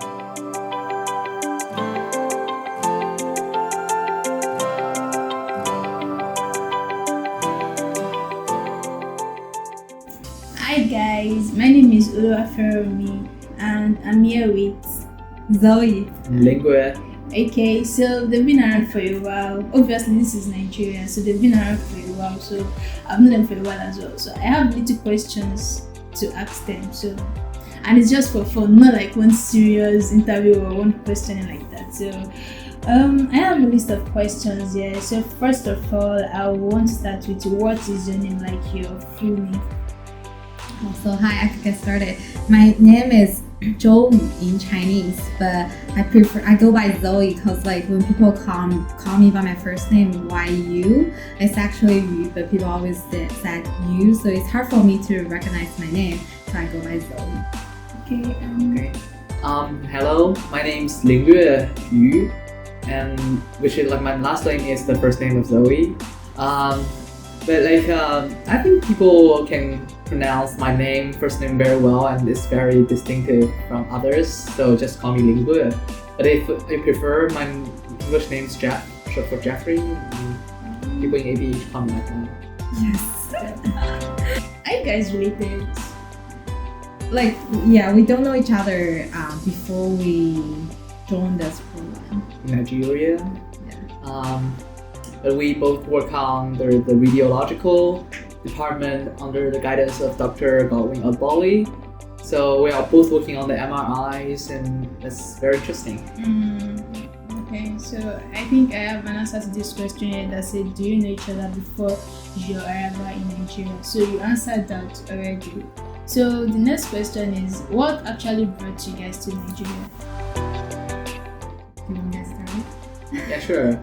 Hi guys, my name is Oluwafermi and I'm here with Zoe. Lingua. Okay, so they've been around for a while. Obviously this is Nigeria, so they've been around for a while, so I've known them for a while as well. So I have little questions to ask them. So and it's just for fun, not like one serious interview or one questioning like that. So I have a list of questions here. So first of all, I want to start with what is your name, like your full name? So hi, I can get started. My name is Zhou in Chinese, but I go by Zoe because like when people call me by my first name YU, it's actually Yu, but people always said Yu, so it's hard for me to recognize my name, so I go by Zoe. Okay. Okay. Hello, my name's Lingyue Yu, and which is like my last name is the first name of Zoe. But I think people can pronounce my first name very well, and it's very distinctive from others. So just call me Lingyue. But if you prefer, my English name is Jeff, short for Jeffrey. People in AB call me like that. Yes. Are you guys related? Like, yeah, we don't know each other before we joined this program. Nigeria. Yeah. But we both work under the radiological department under the guidance of Dr. Godwin Adboli. So we are both working on the MRIs, and that's very interesting. Okay, so I think I have an answer to this question here that said, do you know each other before your arrival in Nigeria? So you answered that already. So the next question is, what actually brought you guys to Nigeria? You want to get started? Yeah, sure.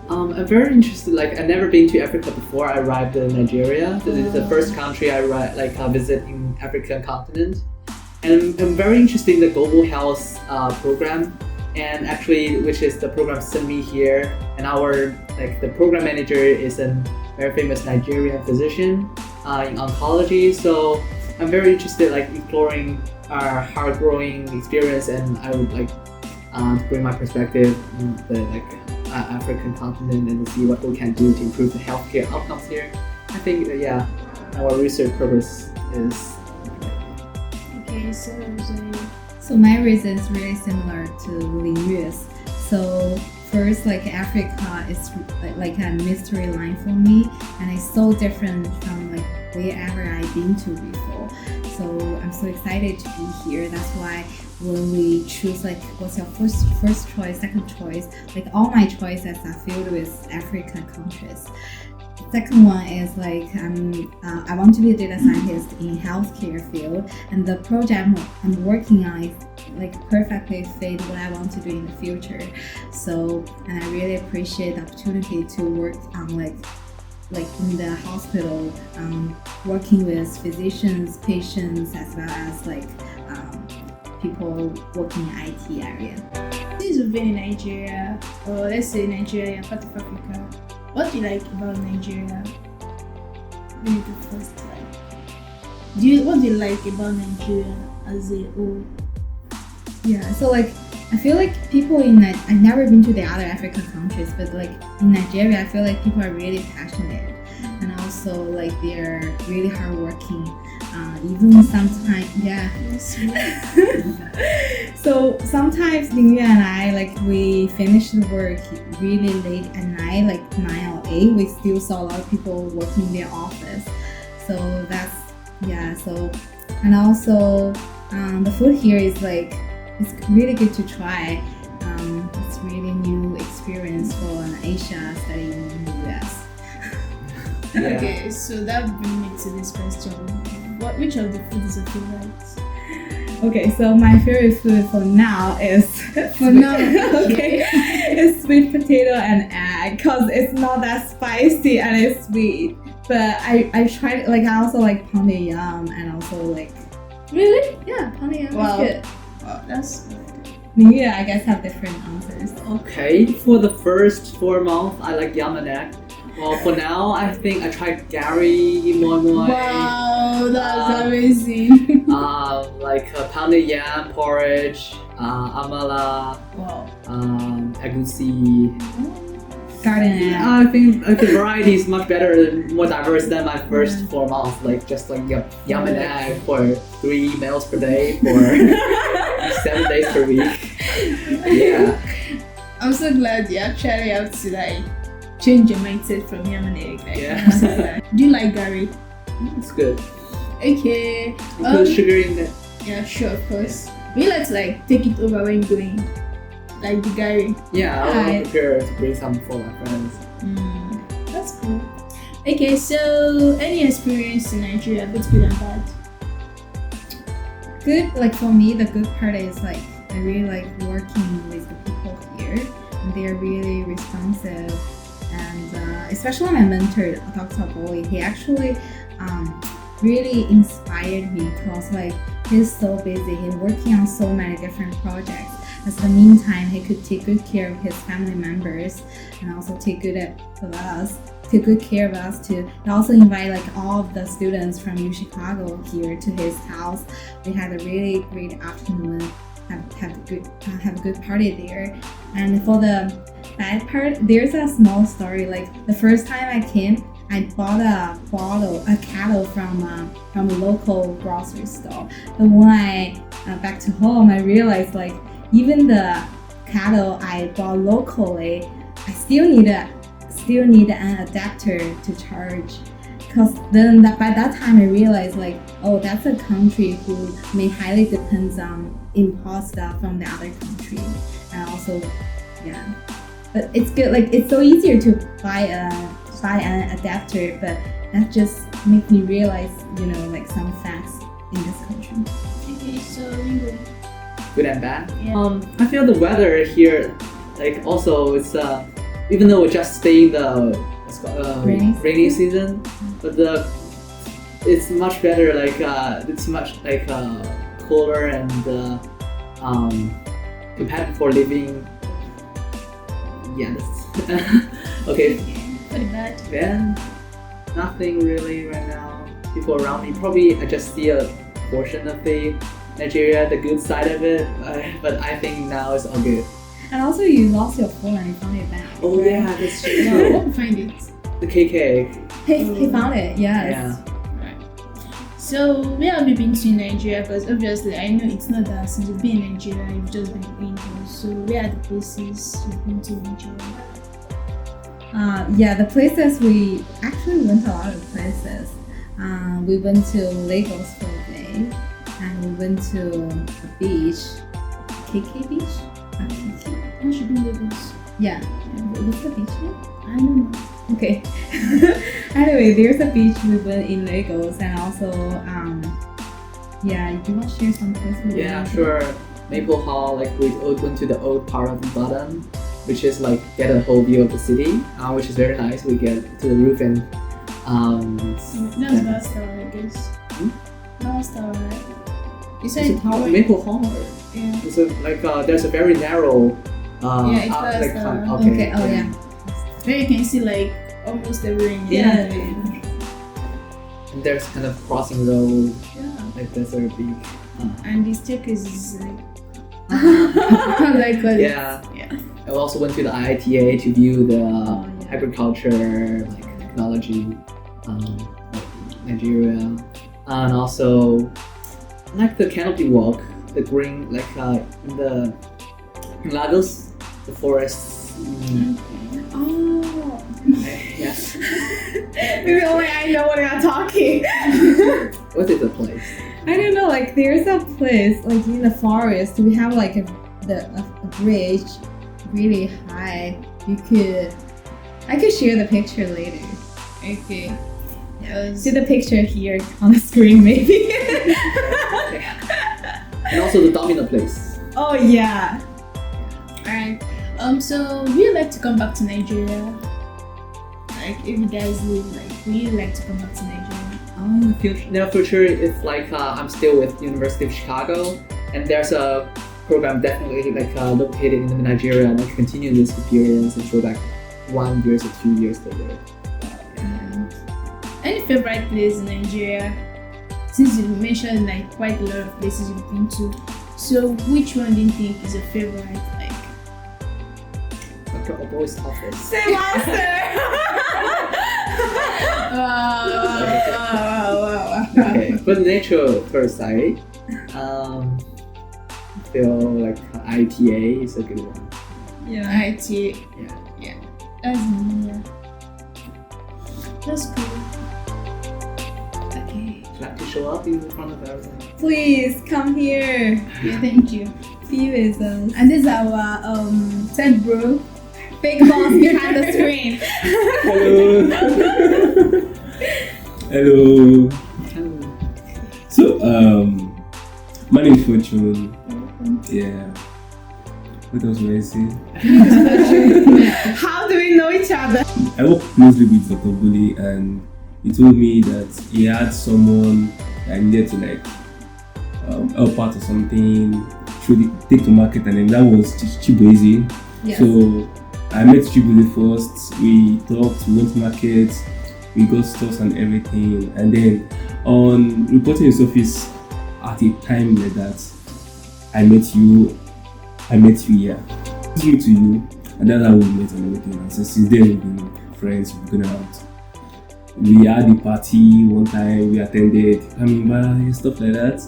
I'm very interested. Like, I've never been to Africa before I arrived in Nigeria. This is the first country I visit in African continent, and I'm very interested in the global health program, and actually, which is the program sent me here. And the program manager is a very famous Nigerian physician in oncology. So I'm very interested, exploring our hard-growing experience, and I would like to bring my perspective in the African continent and to see what we can do to improve the healthcare outcomes here. I think our research purpose is. Okay, So my reason is really similar to Lingyue's. So first, Africa is like a mystery line for me, and it's so different from wherever I've been to before. So I'm so excited to be here. That's why when we choose what's your first choice, second choice, all my choices are filled with African countries. Second one is I want to be a data scientist in healthcare field, and the project I'm working on is perfectly fit what I want to do in the future. So, and I really appreciate the opportunity to work on in the hospital, working with physicians, patients, as well as people working in IT area. Since you've been in Nigeria, or let's say Nigeria, part of Africa, what do you like about Nigeria? Maybe the first what do you like about Nigeria as a whole? Yeah, so I feel people I've never been to the other African countries, but in Nigeria, I feel people are really passionate, and also they're really hardworking. Even sometimes, yeah. So sometimes Lingyue and I, we finish the work really late at night, 9 or 8. We still saw a lot of people working in their office. So that's, yeah. So, and also the food here is it's really good to try. It's really new experience for an Asia studying in the US. Yeah. Okay, so that brings me to this question. Which of the food is your favorite? Okay, so my favorite food for now is is sweet potato and egg, because it's not that spicy and it's sweet. But I tried I also like pounded yam, and also Really? yeah, pounded yam Wow. is good. Wow, that's Yeah, I guess have different answers. Okay, for the first 4 months, I like yam and egg. Well, for now, I think I tried Gary Moi Moi. Wow, that's Uh, amazing. Like pounded yam porridge, amala, Wow. agusi. Garden egg. I think the variety is much better, more diverse than my first 4 months. Like just like yam and egg for 3 meals per day for 7 days per week. Yeah. I'm so glad you actually have to like change your mindset from yam and egg. Like, Yeah. I'm so glad. Do you like Gary? It's good. Okay. You put sugar in it. Yeah, sure, of course. We like to like take it over when going, like the Gary. Yeah, I'll Right. prepare to bring some for my friends. That's cool. Okay, so any experience in Nigeria, both good and bad? Good, like for me, the good part is like I really like working with the people here, and they're really responsive. And especially my mentor, Dr. Boy, he actually really inspired me because like he's so busy, he's working on so many different projects. At the meantime, he could take good care of his family members and also take good care of us too. He also invite like all of the students from U Chicago here to his house. We had a really great afternoon. Have a good party there. And for the bad part, there's a small story. Like the first time I came, I bought a cattle from a local grocery store. But when I back to home, I realized like even the cattle I bought locally, I still need an adapter to charge. Because then by that time I realized like, oh, that's a country who may highly depends on import stuff from the other country. And also, yeah. But it's good, like it's so easier to buy an adapter, but that just makes me realize, like some facts in this country. Okay, so Ringo. Good and bad. Yeah. I feel the weather here, like also it's even though we're just staying the rainy season, but it's much better. Like it's much like cooler and compatible for living. Yes. Okay. Pretty bad. Then nothing really right now. People around me, probably I just see a portion of the Nigeria, the good side of it, but I think now it's all good. And also you lost your phone and you found it back. Oh right? yeah, that's true. Yeah, too. won't find it. The KK. He found it, yes. Yeah. So where have you been to in Nigeria? Because obviously I know it's not that since you've been in Nigeria, you've just been indoors. So where are the places you've been to in Nigeria? Yeah, the places we actually went a lot of places. We went to Lagos for a day, and we went to a beach, KK Beach. I should be Lagos. Yeah, what's the beach name? I don't know. Okay. Anyway, there's a beach we went in Lagos, and also, yeah, do you want to share some places? Yeah, sure. Maple Hall, like we went to the old part of Ibadan, which is like get a whole view of the city, which is very nice. We get to the roof and That's Bus Tower, I guess. Bus Tower, right? You said it's a tower, Maple Hall. Yeah. It's there's a very narrow. Yeah, it's Bus Tower. Okay, oh yeah. There you can see like almost everything. Yeah. And there's kind of crossing road, Yeah. like that's very big. And the staircase is like how do I call it? Yeah. Yeah. I also went to the IITA to view the yeah. agriculture, like technology, like Nigeria, and also like the canopy walk, the green, like in Lagos, the forests. Oh. Yeah. Maybe only I know what I'm talking. What is the place? I don't know, like there's a place like in the forest we have like a bridge really high. I could share the picture later. Okay. See the picture here on the screen maybe. And also the Domino place. Oh yeah. Alright. So would you like to come back to Nigeria? Like if you guys live, like would you like to come back to Nigeria? In the future, it's like I'm still with University of Chicago, and there's a program definitely like located in Nigeria, and I can continue this experience and go back 1 year or 2 years later. any favorite place in Nigeria? Since you mentioned like quite a lot of places you've been to, so which one do you think is a favorite? Like, Okay, Obo's office. Say monster. wow. Okay, but nature first side, I feel like ITA is a good one. Yeah. IT. Yeah. That's cool. Okay. Would you like to show up in front of everyone? Please come here. Yeah, thank you. See results. And this is our tech bro. Big boss behind the screen. Hello. So, my name is Fortune. Yeah. What else will I say? How do we know each other? I work closely with Dr. Bully, and he told me that he had someone that needed to like help out or something, should take to market, and then that was Chibueze. Yes. So I met Chibueze first. We talked, we went to market, we got stuff and everything, and then on reporting his office at a time like that, I met you here. Introduced me to you, and that's how we met and everything. And so since then we've been friends, we've been out. We had a party one time, we attended, and stuff like that.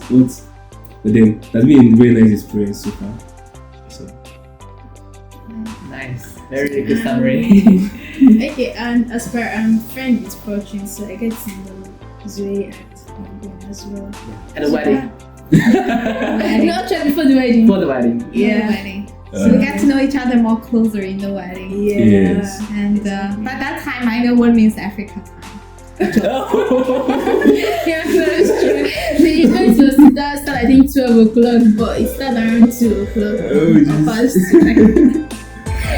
But then that's been a very nice experience so far. So Nice. Very good summary. Okay, and as per friend with Fortune, so I get to know Zoe and Morgan as well. And the wedding. No, actually before the wedding. For the wedding. Yeah. Wedding. So we get to know each other more closer in the wedding. Yeah. Yes. And by that time, I know what means Africa time. Yeah, that's true. So you're going to start I think 12 o'clock, but it started around 2 o'clock. Oh, Past.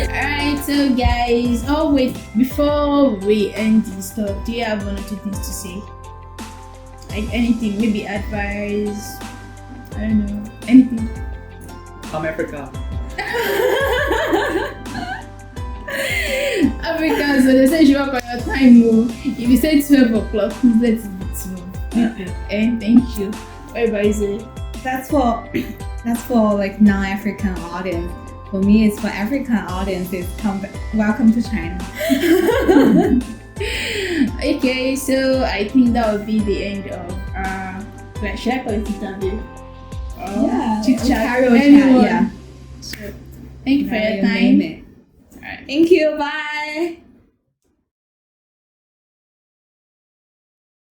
Alright, so guys, wait, before we end this talk, do you have one or two things to say? Like anything, maybe advice, I don't know, anything. Come Africa. Africa, so they say you work on your time. If you say 12 o'clock, please let it be 12. And thank you. Everybody say. That's for like non-African audience. For me, it's for African audiences. Welcome to China. Okay, so I think that would be the end of should I call it interview? Chit chat. Carry on Anyone. chat, yeah. So thank you for your You time. name it. Alright. Thank you. Bye.